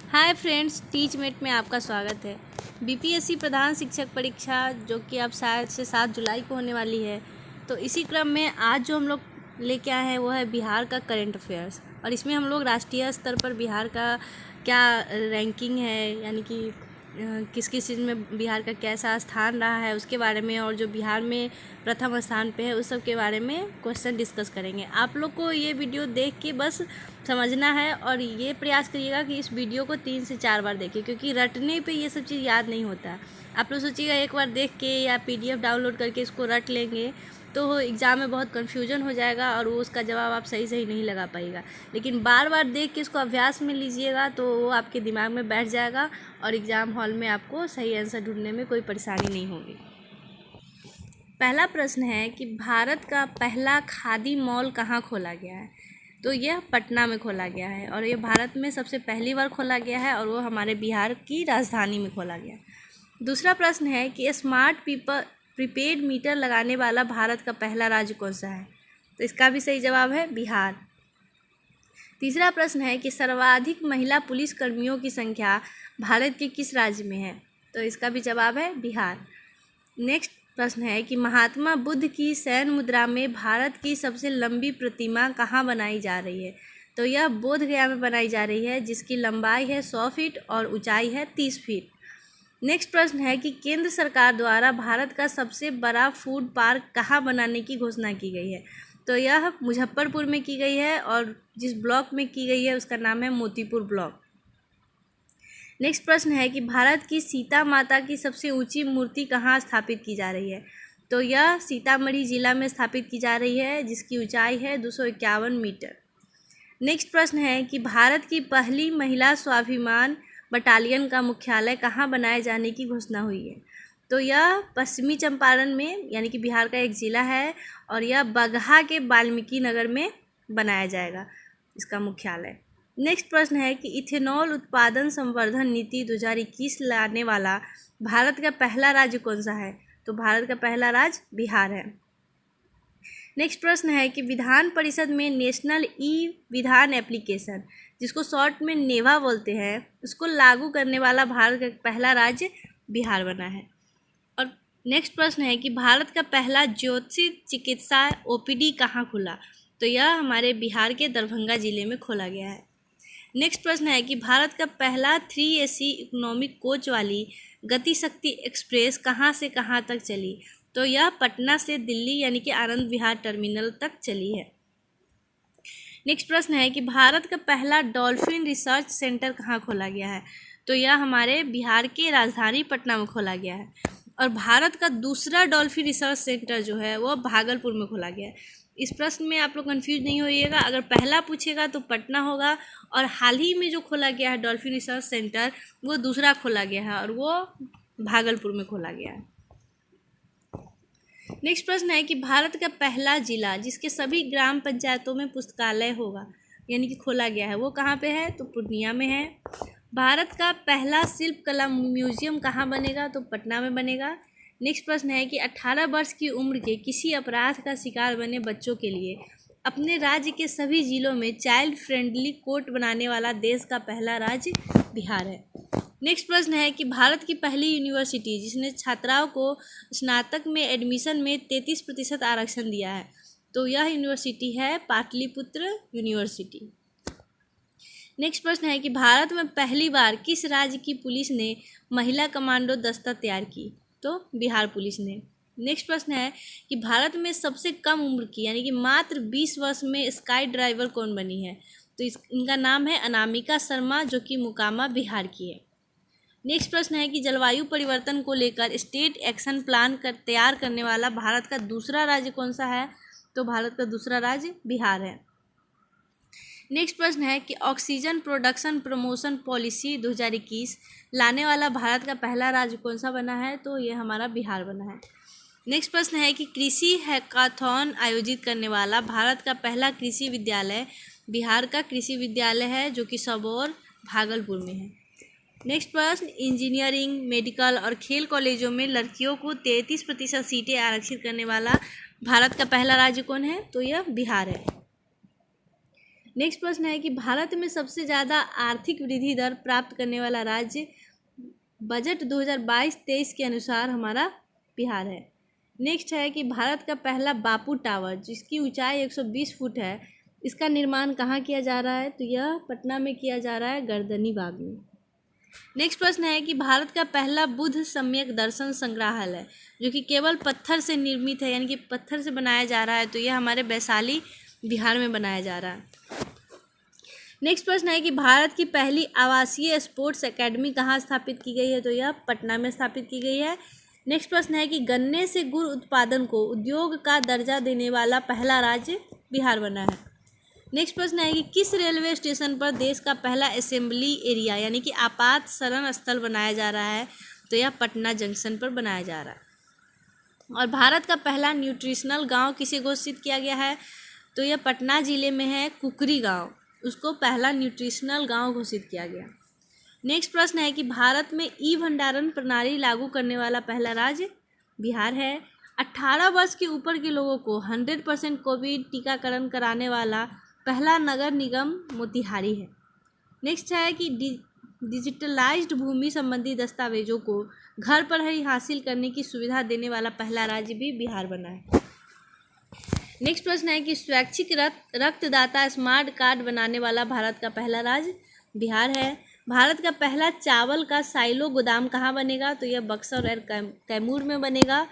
Hi friends, teach met में आपका स्वागत है। बीपीएससी प्रधान शिक्षक परीक्षा जो कि अब शायद से 7 जुलाई को होने वाली है, तो इसी क्रम में आज जो हम लोग लेके आए हैं वो है बिहार का करंट अफेयर्स। और इसमें हम लोग राष्ट्रीय स्तर पर बिहार का क्या रैंकिंग है, यानी कि किस किस चीज़ में बिहार का कैसा स्थान रहा है उसके बारे में, और जो बिहार में प्रथम स्थान पे है उस सब के बारे में क्वेश्चन डिस्कस करेंगे। आप लोग को ये वीडियो देख के बस समझना है और ये प्रयास करिएगा कि इस वीडियो को 3 से 4 बार देखिए, क्योंकि रटने पे ये सब चीज़ याद नहीं होता है। आप लोग सोचिएगा एक बार देख के या PDF डाउनलोड करके इसको रट लेंगे तो एग्ज़ाम में बहुत कन्फ्यूजन हो जाएगा और वो उसका जवाब आप सही नहीं लगा पाएगा। लेकिन बार बार देख के इसको अभ्यास में लीजिएगा तो वो आपके दिमाग में बैठ जाएगा और एग्ज़ाम हॉल में आपको सही आंसर ढूंढने में कोई परेशानी नहीं होगी। पहला प्रश्न है कि भारत का पहला खादी मॉल कहाँ खोला गया है? तो यह पटना में खोला गया है और ये भारत में सबसे पहली बार खोला गया है और वो हमारे बिहार की राजधानी में खोला गया है। दूसरा प्रश्न है कि स्मार्ट प्रीपेड मीटर लगाने वाला भारत का पहला राज्य कौन सा है? तो इसका भी सही जवाब है बिहार। तीसरा प्रश्न है कि सर्वाधिक महिला पुलिस कर्मियों की संख्या भारत के किस राज्य में है? तो इसका भी जवाब है बिहार। नेक्स्ट प्रश्न है कि महात्मा बुद्ध की सैन मुद्रा में भारत की सबसे लंबी प्रतिमा कहाँ बनाई जा रही है? तो यह बोध गया में बनाई जा रही है, जिसकी लंबाई है 100 फीट और ऊंचाई है 30 फीट। नेक्स्ट प्रश्न है कि केंद्र सरकार द्वारा भारत का सबसे बड़ा फूड पार्क कहाँ बनाने की घोषणा की गई है? तो यह मुजफ्फरपुर में की गई है और जिस ब्लॉक में की गई है उसका नाम है मोतीपुर ब्लॉक। नेक्स्ट प्रश्न है कि भारत की सीता माता की सबसे ऊंची मूर्ति कहाँ स्थापित की जा रही है? तो यह सीतामढ़ी जिला में स्थापित की जा रही है, जिसकी ऊंचाई है 251 मीटर। नेक्स्ट प्रश्न है कि भारत की पहली महिला स्वाभिमान बटालियन का मुख्यालय कहाँ बनाए जाने की घोषणा हुई है? तो यह पश्चिमी चंपारण में, यानी कि बिहार का एक ज़िला है, और यह बगहा के वाल्मीकि नगर में बनाया जाएगा इसका मुख्यालय। नेक्स्ट प्रश्न है कि इथेनॉल उत्पादन संवर्धन नीति 2021 लाने वाला भारत का पहला राज्य कौन सा है? तो भारत का पहला राज्य बिहार है। नेक्स्ट प्रश्न है कि विधान परिषद में नेशनल ई विधान एप्लीकेशन, जिसको शॉर्ट में नेवा बोलते हैं, उसको लागू करने वाला भारत का पहला राज्य बिहार बना है। और नेक्स्ट प्रश्न है कि भारत का पहला ज्योति चिकित्सा OPD कहाँ खुला? तो यह हमारे बिहार के दरभंगा जिले में खोला गया है। नेक्स्ट प्रश्न है कि भारत का पहला 3 AC इकोनॉमिक कोच वाली गति शक्ति एक्सप्रेस कहाँ से कहाँ तक चली? तो यह पटना से दिल्ली, यानी कि आनंद विहार टर्मिनल तक चली है। नेक्स्ट प्रश्न है कि भारत का पहला डॉल्फिन रिसर्च सेंटर कहाँ खोला गया है? तो यह हमारे बिहार के राजधानी पटना में खोला गया है। और भारत का दूसरा डॉल्फिन रिसर्च सेंटर जो है वो भागलपुर में खोला गया है। इस प्रश्न में आप लोग कंफ्यूज नहीं होइएगा, अगर पहला पूछेगा तो पटना होगा, और हाल ही में जो खोला गया है डॉल्फिन रिसर्च सेंटर वो दूसरा खोला गया है और वो भागलपुर में खोला गया है। नेक्स्ट प्रश्न है कि भारत का पहला जिला जिसके सभी ग्राम पंचायतों में पुस्तकालय होगा, यानी कि खोला गया है, वो कहाँ पे है? तो पूर्णिया में है। भारत का पहला शिल्प कला म्यूजियम कहाँ बनेगा? तो पटना में बनेगा। नेक्स्ट प्रश्न है कि 18 वर्ष की उम्र के किसी अपराध का शिकार बने बच्चों के लिए अपने राज्य के सभी जिलों में चाइल्ड फ्रेंडली कोर्ट बनाने वाला देश का पहला राज्य बिहार है। नेक्स्ट प्रश्न है कि भारत की पहली यूनिवर्सिटी जिसने छात्राओं को स्नातक में एडमिशन में 33% आरक्षण दिया है, तो यह यूनिवर्सिटी है पाटलिपुत्र यूनिवर्सिटी। नेक्स्ट प्रश्न है कि भारत में पहली बार किस राज्य की पुलिस ने महिला कमांडो दस्ता तैयार की? तो बिहार पुलिस ने। नेक्स्ट प्रश्न है कि भारत में सबसे कम उम्र की, यानी कि मात्र 20 वर्ष में स्काई ड्राइवर कौन बनी है? तो इनका नाम है अनामिका शर्मा, जो कि मोकामा बिहार की है। नेक्स्ट प्रश्न है कि जलवायु परिवर्तन को लेकर स्टेट एक्शन प्लान तैयार करने वाला भारत का दूसरा राज्य कौन सा है? तो भारत का दूसरा राज्य बिहार है। नेक्स्ट प्रश्न है कि ऑक्सीजन प्रोडक्शन प्रमोशन पॉलिसी 2021 लाने वाला भारत का पहला राज्य कौन सा बना है? तो ये हमारा बिहार बना है। नेक्स्ट प्रश्न है कि कृषि हैकाथॉन आयोजित करने वाला भारत का पहला कृषि विद्यालय बिहार का कृषि विद्यालय है, जो कि सबौर भागलपुर में है। नेक्स्ट प्रश्न, इंजीनियरिंग, मेडिकल और खेल कॉलेजों में लड़कियों को 33% सीटें आरक्षित करने वाला भारत का पहला राज्य कौन है? तो यह बिहार है। नेक्स्ट प्रश्न है कि भारत में सबसे ज़्यादा आर्थिक वृद्धि दर प्राप्त करने वाला राज्य बजट 2022-23 के अनुसार हमारा बिहार है। नेक्स्ट है कि भारत का पहला बापू टावर जिसकी ऊंचाई 120 फुट है, इसका निर्माण कहाँ किया जा रहा है? तो यह पटना में किया जा रहा है, गर्दनी बाग में। नेक्स्ट प्रश्न है कि भारत का पहला बुद्ध सम्यक दर्शन संग्रहालय जो कि केवल पत्थर से निर्मित है, यानी कि पत्थर से बनाया जा रहा है, तो यह हमारे वैशाली बिहार में बनाया जा रहा है। नेक्स्ट प्रश्न है कि भारत की पहली आवासीय स्पोर्ट्स एकेडमी कहाँ स्थापित की गई है? तो यह पटना में स्थापित की गई है। नेक्स्ट प्रश्न है कि गन्ने से गुड़ उत्पादन को उद्योग का दर्जा देने वाला पहला राज्य बिहार बना है। नेक्स्ट प्रश्न है कि किस रेलवे स्टेशन पर देश का पहला असेंबली एरिया यानी कि आपात शरण स्थल बनाया जा रहा है? तो यह पटना जंक्शन पर बनाया जा रहा है। और भारत का पहला न्यूट्रिशनल गांव किसे घोषित किया गया है? तो यह पटना जिले में है, कुकरी गांव, उसको पहला न्यूट्रिशनल गांव घोषित किया गया। नेक्स्ट प्रश्न है कि भारत में ई भंडारण प्रणाली लागू करने वाला पहला राज्य बिहार है। 18 वर्ष के ऊपर के लोगों को 100% कोविड टीकाकरण कराने वाला पहला नगर निगम मोतिहारी है। नेक्स्ट है कि डिजिटलाइज्ड भूमि संबंधी दस्तावेजों को घर पर ही हासिल करने की सुविधा देने वाला पहला राज्य भी बिहार बना है। नेक्स्ट प्रश्न है कि स्वैच्छिक रक्तदाता स्मार्ट कार्ड बनाने वाला भारत का पहला राज्य बिहार है। भारत का पहला चावल का साइलो गोदाम कहाँ बनेगा? तो यह बक्सर और कैमूर में बनेगा।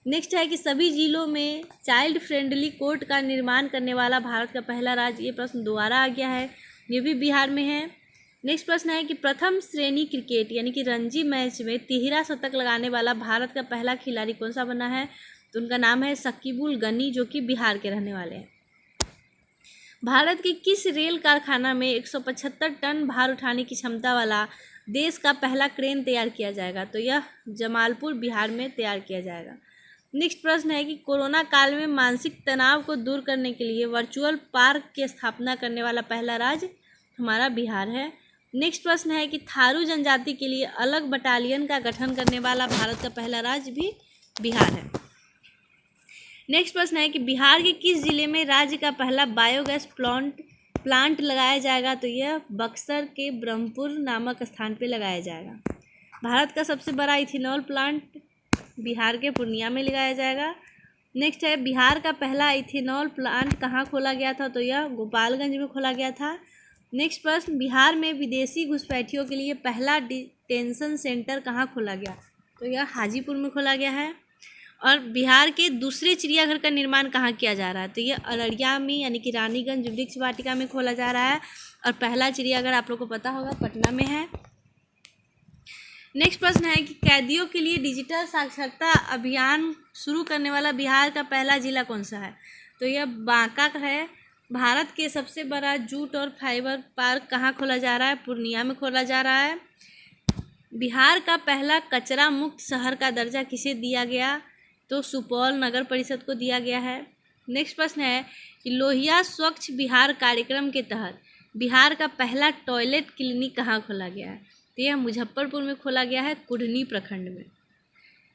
नेक्स्ट है कि सभी जिलों में चाइल्ड फ्रेंडली कोर्ट का निर्माण करने वाला भारत का पहला राज्य, ये प्रश्न दोबारा आ गया है, ये भी बिहार में है। नेक्स्ट प्रश्न है कि प्रथम श्रेणी क्रिकेट यानी कि रणजी मैच में 13 शतक लगाने वाला भारत का पहला खिलाड़ी कौन सा बना है? तो उनका नाम है शकीबुल गनी, जो कि बिहार के रहने वाले हैं। भारत के किस रेल कारखाना में 175 टन भार उठाने की क्षमता वाला देश का पहला क्रेन तैयार किया जाएगा? तो यह जमालपुर बिहार में तैयार किया जाएगा। नेक्स्ट प्रश्न है कि कोरोना काल में मानसिक तनाव को दूर करने के लिए वर्चुअल पार्क की स्थापना करने वाला पहला राज्य हमारा बिहार है। नेक्स्ट प्रश्न है कि थारू जनजाति के लिए अलग बटालियन का गठन करने वाला भारत का पहला राज्य भी बिहार है। नेक्स्ट प्रश्न है कि बिहार के किस जिले में राज्य का पहला बायोगैस प्लांट लगाया जाएगा? तो यह बक्सर के ब्रह्मपुर नामक स्थान पर लगाया जाएगा। भारत का सबसे बड़ा इथेनॉल प्लांट बिहार के पूर्णिया में लगाया जाएगा। नेक्स्ट है बिहार का पहला इथेनॉल प्लांट कहाँ खोला गया था? तो यह गोपालगंज में खोला गया था। नेक्स्ट प्रश्न, बिहार में विदेशी घुसपैठियों के लिए पहला डिटेंशन सेंटर कहाँ खोला गया? तो यह हाजीपुर में खोला गया है। और बिहार के दूसरे चिड़ियाघर का निर्माण कहाँ किया जा रहा है? तो यह अररिया में यानी कि रानीगंज वृक्ष वाटिका में खोला जा रहा है। और पहला चिड़ियाघर आप लोग को पता होगा पटना में है। नेक्स्ट प्रश्न है कि कैदियों के लिए डिजिटल साक्षरता अभियान शुरू करने वाला बिहार का पहला जिला कौन सा है? तो यह बांका है। भारत के सबसे बड़ा जूट और फाइबर पार्क कहाँ खोला जा रहा है? पूर्णिया में खोला जा रहा है। बिहार का पहला कचरा मुक्त शहर का दर्जा किसे दिया गया? तो सुपौल नगर परिषद को दिया गया है। नेक्स्ट प्रश्न है कि लोहिया स्वच्छ बिहार कार्यक्रम के तहत बिहार का पहला टॉयलेट क्लिनिक कहाँ खोला गया है? तो यह मुजफ्फरपुर में खोला गया है, कुढ़नी प्रखंड में।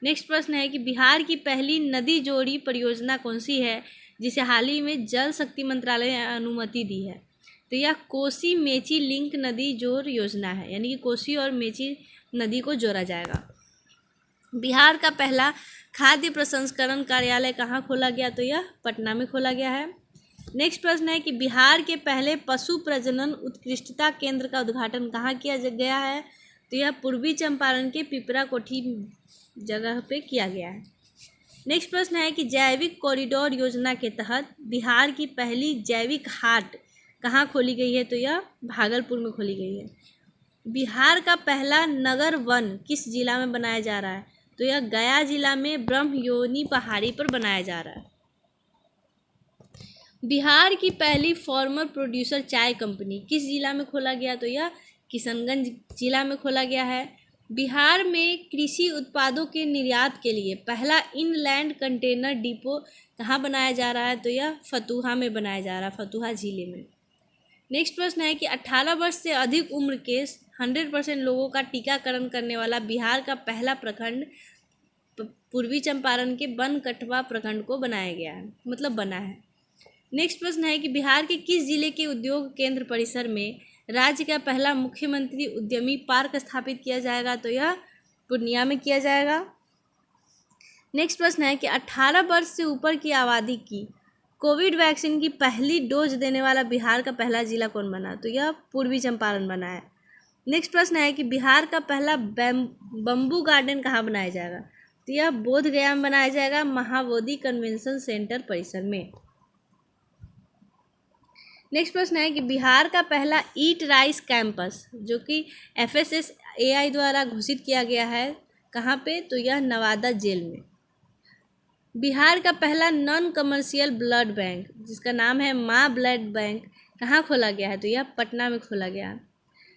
नेक्स्ट प्रश्न है कि बिहार की पहली नदी जोड़ी परियोजना कौन सी है जिसे हाल ही में जल शक्ति मंत्रालय ने अनुमति दी है? तो यह कोसी मेची लिंक नदी जोड़ योजना है, यानी कि कोसी और मेची नदी को जोड़ा जाएगा। बिहार का पहला खाद्य प्रसंस्करण कार्यालय कहाँ खोला गया? तो यह पटना में खोला गया है। नेक्स्ट प्रश्न है कि बिहार के पहले पशु प्रजनन उत्कृष्टता केंद्र का उद्घाटन कहाँ किया गया है? तो यह पूर्वी चंपारण के पिपरा कोठी जगह पे किया गया है। नेक्स्ट प्रश्न है कि जैविक कॉरिडोर योजना के तहत बिहार की पहली जैविक हाट कहाँ खोली गई है? तो यह भागलपुर में खोली गई है। बिहार का पहला नगर वन किस जिला में बनाया जा रहा है? तो यह गया जिला में ब्रह्मयोनी पहाड़ी पर बनाया जा रहा है। बिहार की पहली फार्मर प्रोड्यूसर चाय कंपनी किस जिला में खोला गया? तो यह किशनगंज जिला में खोला गया है। बिहार में कृषि उत्पादों के निर्यात के लिए पहला इनलैंड कंटेनर डिपो कहाँ बनाया जा रहा है? तो यह फतुहा में बनाया जा रहा है, फतुहा जिले में। नेक्स्ट प्रश्न है कि 18 वर्ष से अधिक उम्र के 100% लोगों का टीकाकरण करने वाला बिहार का पहला प्रखंड पूर्वी चंपारण के बनकटवा प्रखंड को बनाया गया है, मतलब बना है। नेक्स्ट प्रश्न है कि बिहार के किस जिले के उद्योग केंद्र परिसर में राज्य का पहला मुख्यमंत्री उद्यमी पार्क स्थापित किया जाएगा? तो यह पूर्णिया में किया जाएगा। नेक्स्ट प्रश्न है कि 18 वर्ष से ऊपर की आबादी की कोविड वैक्सीन की पहली डोज देने वाला बिहार का पहला जिला कौन बना? तो यह पूर्वी चंपारण बना है। नेक्स्ट प्रश्न है कि बिहार का पहला बम्बू गार्डन कहाँ बनाया जाएगा? तो यह बोध गया में बनाया जाएगा, महाबोधि कन्वेंशन सेंटर परिसर में। नेक्स्ट प्रश्न है कि बिहार का पहला ईट राइस कैंपस जो कि FSSAI द्वारा घोषित किया गया है कहाँ पे? तो यह नवादा जेल में। बिहार का पहला नॉन कमर्शियल ब्लड बैंक जिसका नाम है माँ ब्लड बैंक कहाँ खोला गया है? तो यह पटना में खोला गया है।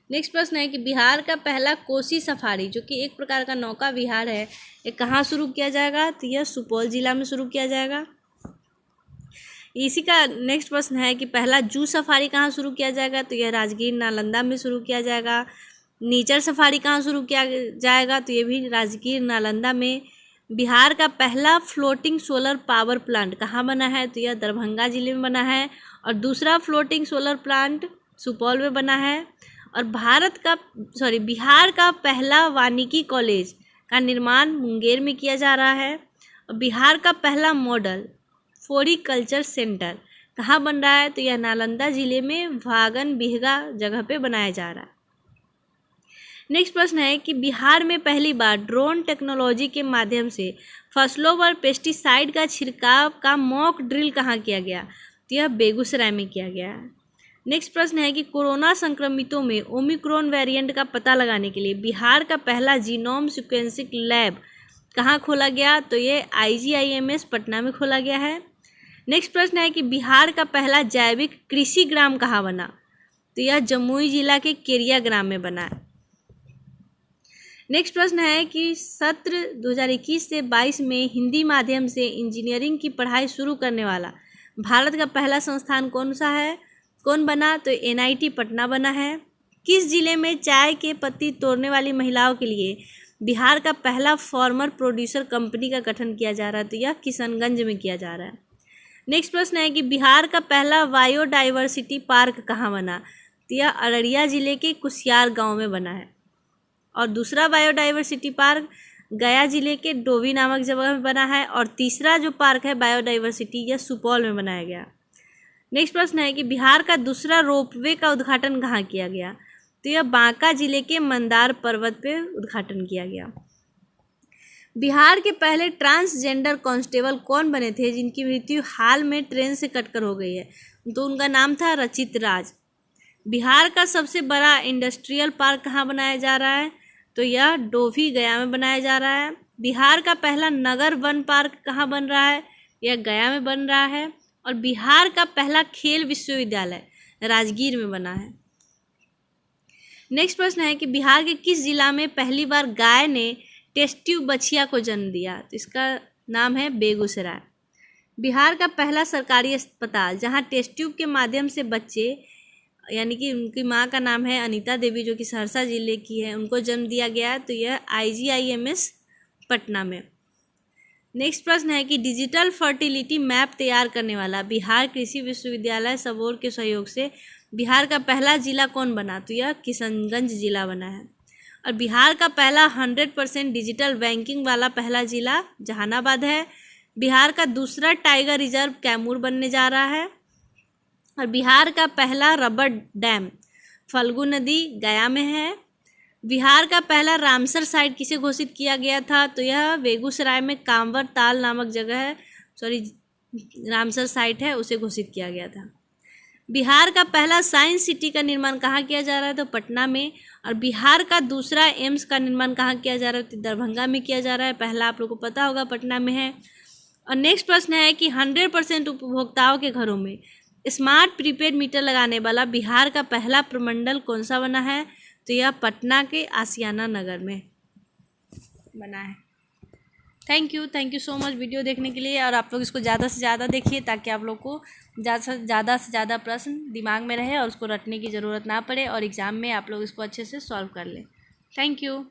नेक्स्ट प्रश्न है कि बिहार का पहला कोसी सफारी जो कि एक प्रकार का नौका विहार है, ये कहाँ शुरू किया जाएगा? तो यह सुपौल जिला में शुरू किया जाएगा। इसी का नेक्स्ट प्रश्न है कि पहला जू सफारी कहाँ शुरू किया जाएगा? तो यह राजगीर नालंदा में शुरू किया जाएगा। नेचर सफारी कहाँ शुरू किया जाएगा? तो ये भी राजगीर नालंदा में। बिहार का पहला फ्लोटिंग सोलर पावर प्लांट कहाँ बना है? तो यह दरभंगा जिले में बना है। और दूसरा फ्लोटिंग सोलर प्लांट सुपौल में बना है। और बिहार का पहला वानिकी कॉलेज का निर्माण मुंगेर में किया जा रहा है। और बिहार का पहला मॉडल फ्लोरिकल्चर सेंटर कहाँ बन रहा है? तो यह नालंदा जिले में भागन बिहगा जगह पे बनाया जा रहा है। नेक्स्ट प्रश्न है कि बिहार में पहली बार ड्रोन टेक्नोलॉजी के माध्यम से फसलों पर पेस्टिसाइड का छिड़काव का मॉक ड्रिल कहाँ किया गया? तो यह बेगूसराय में किया गया है। नेक्स्ट प्रश्न है कि कोरोना संक्रमितों में ओमिक्रॉन वेरिएंट का पता लगाने के लिए बिहार का पहला जीनोम सीक्वेंसिंग लैब कहाँ खोला गया? तो ये IGIMS पटना में खोला गया है। नेक्स्ट प्रश्न है कि बिहार का पहला जैविक कृषि ग्राम कहाँ बना? तो यह जमुई जिला के केरिया ग्राम में बना है। नेक्स्ट प्रश्न है कि सत्र 2021 से 22 में हिंदी माध्यम से इंजीनियरिंग की पढ़ाई शुरू करने वाला भारत का पहला संस्थान कौन बना? तो NIT पटना बना है। किस जिले में चाय के पत्ती तोड़ने वाली महिलाओं के लिए बिहार का पहला फार्मर प्रोड्यूसर कंपनी का गठन किया जा रहा है? तो यह किशनगंज में किया जा रहा है। नेक्स्ट प्रश्न है कि बिहार का पहला बायोडाइवर्सिटी पार्क कहाँ बना? तो यह अररिया जिले के कुसियार गांव में बना है। और दूसरा बायोडाइवर्सिटी पार्क गया जिले के डोभी नामक जगह में बना है। और तीसरा जो पार्क है बायोडाइवर्सिटी यह सुपौल में बनाया गया। नेक्स्ट प्रश्न है कि बिहार का दूसरा रोपवे का उद्घाटन कहाँ किया गया? तो यह बांका जिले के मंदार पर्वत पे उद्घाटन किया गया। बिहार के पहले ट्रांसजेंडर कांस्टेबल कौन बने थे जिनकी मृत्यु हाल में ट्रेन से कटकर हो गई है? तो उनका नाम था रचित राज। बिहार का सबसे बड़ा इंडस्ट्रियल पार्क कहाँ बनाया जा रहा है? तो यह डोभी गया में बनाया जा रहा है। बिहार का पहला नगर वन पार्क कहाँ बन रहा है? यह गया में बन रहा है। और बिहार का पहला खेल विश्वविद्यालय राजगीर में बना है। नेक्स्ट प्रश्न है कि बिहार के किस जिला में पहली बार गाय ने टेस्ट ट्यूब बछिया को जन्म दिया? तो इसका नाम है बेगूसराय। बिहार का पहला सरकारी अस्पताल जहां टेस्ट ट्यूब के माध्यम से बच्चे यानी कि उनकी माँ का नाम है अनीता देवी जो कि सहरसा जिले की है, उनको जन्म दिया गया है। तो यह IGIMS पटना में। नेक्स्ट प्रश्न है कि डिजिटल फर्टिलिटी मैप तैयार करने वाला बिहार कृषि विश्वविद्यालय सबौर के सहयोग से बिहार का पहला जिला कौन बना? तो यह किशनगंज जिला बना है। और बिहार का पहला 100% डिजिटल बैंकिंग वाला पहला जिला जहानाबाद है। बिहार का दूसरा टाइगर रिजर्व कैमूर बनने जा रहा है। और बिहार का पहला रबर डैम फल्गु नदी गया में है। बिहार का पहला रामसर साइट किसे घोषित किया गया था? तो यह बेगूसराय में कांवर ताल नामक जगह है, रामसर साइट है, उसे घोषित किया गया था। बिहार का पहला साइंस सिटी का निर्माण कहाँ किया जा रहा है? तो पटना में। और बिहार का दूसरा एम्स का निर्माण कहाँ किया जा रहा है? तो दरभंगा में किया जा रहा है। पहला आप लोगों को पता होगा पटना में है। और नेक्स्ट प्रश्न है कि 100% उपभोक्ताओं के घरों में स्मार्ट प्रीपेड मीटर लगाने वाला बिहार का पहला प्रमंडल कौन सा बना है? तो यह पटना के आसियाना नगर में बना है। Thank you so much video देखने के लिए। और आप लोग इसको ज़्यादा से ज़्यादा देखिए ताकि आप लोग को ज़्यादा से ज़्यादा प्रश्न दिमाग में रहे और उसको रटने की ज़रूरत ना पड़े और एग्ज़ाम में आप लोग इसको अच्छे से सॉल्व कर लें। Thank you.